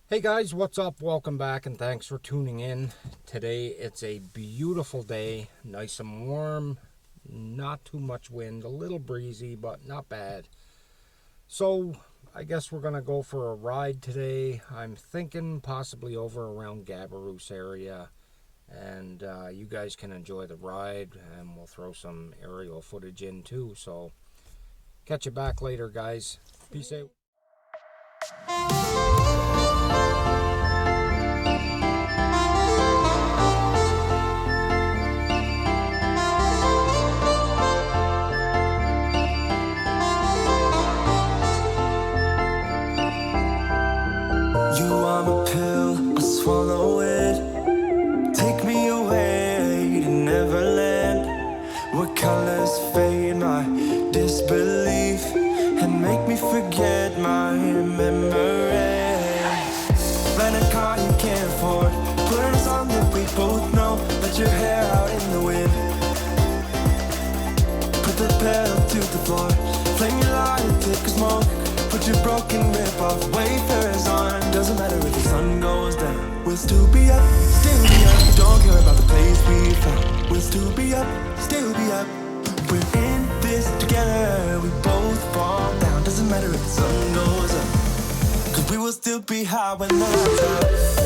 Hey guys, what's up? Welcome back and thanks for tuning in. Today it's a beautiful day, nice and warm, not too much wind, a little breezy, but not bad. So I guess we're gonna go for a ride today. I'm thinking possibly over around Gabarus area, and you guys can enjoy the ride, and we'll throw some aerial footage in too. So catch you back later, guys. Peace out. You are my pill, I swallow it. Take me away to Neverland, where colors fade my disbelief and make me forget my memory. Rent a car you can't afford, put on a song that we both know. Let your hair out in the wind, put the pedal to the floor. Flame your light and take a smoke. Put your broken rip-off wafers on. Doesn't matter if the sun goes down, we'll still be up, still be up. Don't care about the place we found. We'll still be up, still be up. We're in this together, we both fall down. Doesn't matter if the sun goes up, cause we will still be high when the lights out.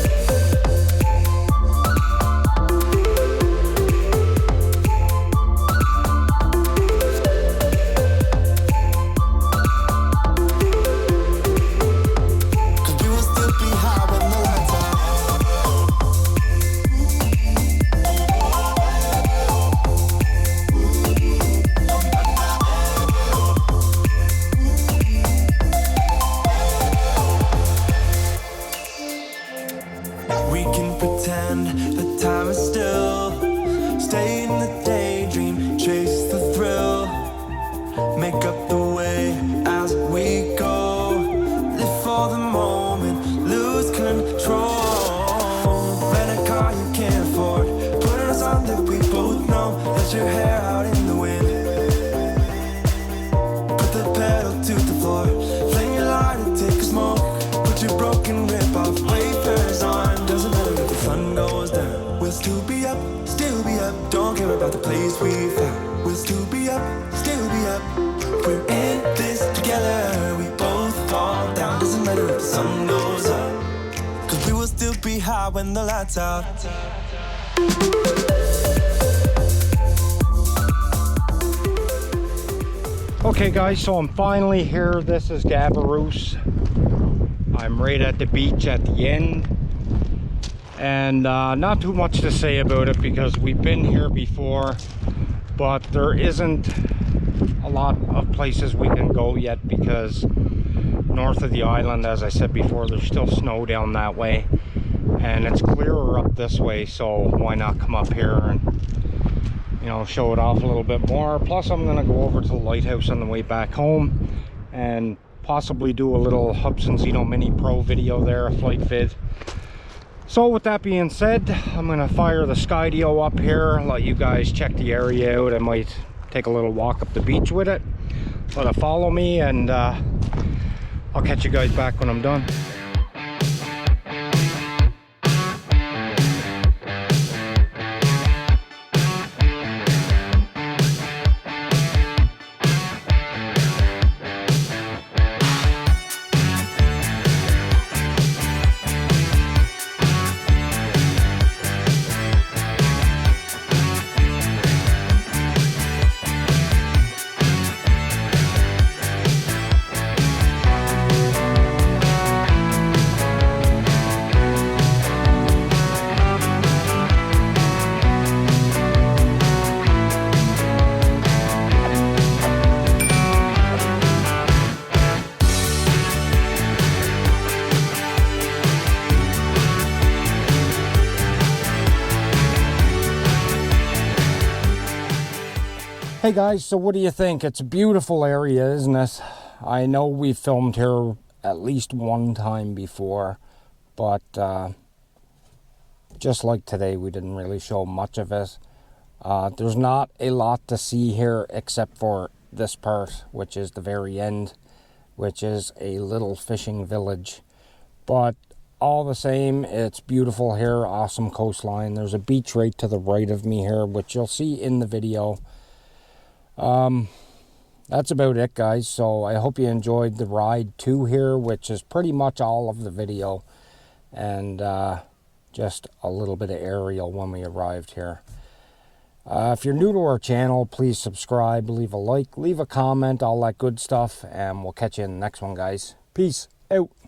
The time is still. Stay in the daydream, chase the thrill. Make up the way as we go. Live for the moment, lose control. Rent a car you can't afford, put on a song that we both know. Let your hair out in the wind, put the pedal to the floor. Flame your light and take a smoke. Put your broken rip-off wafers on. Doesn't matter if the sun goes down, we'll still be up, still be up. Don't care about the place we found. We'll still be up, still be up. We're in this together, we both fall down. Doesn't matter if the sun goes up, cause we will still be high when the lights out. Okay guys, so I'm finally here. This is Gabarus. I'm right at the beach at the end, and not too much to say about it because we've been here before, but there isn't a lot of places we can go yet because north of the island, as I said before, there's still snow down that way and it's clearer up this way, so why not come up here and, you know, show it off a little bit more. Plus I'm going to go over to the lighthouse on the way back home and possibly do a little Hubsan Zino Mini Pro video there, a flight vid. So with that being said, I'm going to fire the Skydio up here, let you guys check the area out. I might take a little walk up the beach with it, let it follow me, and I'll catch you guys back when I'm done. Hey guys, so what do you think? It's a beautiful area, isn't it? I know we filmed here at least one time before, but just like today, we didn't really show much of it. There's not a lot to see here except for this part, which is the very end, which is a little fishing village. But all the same, it's beautiful here, awesome coastline. There's a beach right to the right of me here, which you'll see in the video. That's about it, guys. So I hope you enjoyed the ride to here, which is pretty much all of the video, and just a little bit of aerial when we arrived here. If you're new to our channel, please subscribe, leave a like, leave a comment, all that good stuff, and we'll catch you in the next one, guys. Peace out.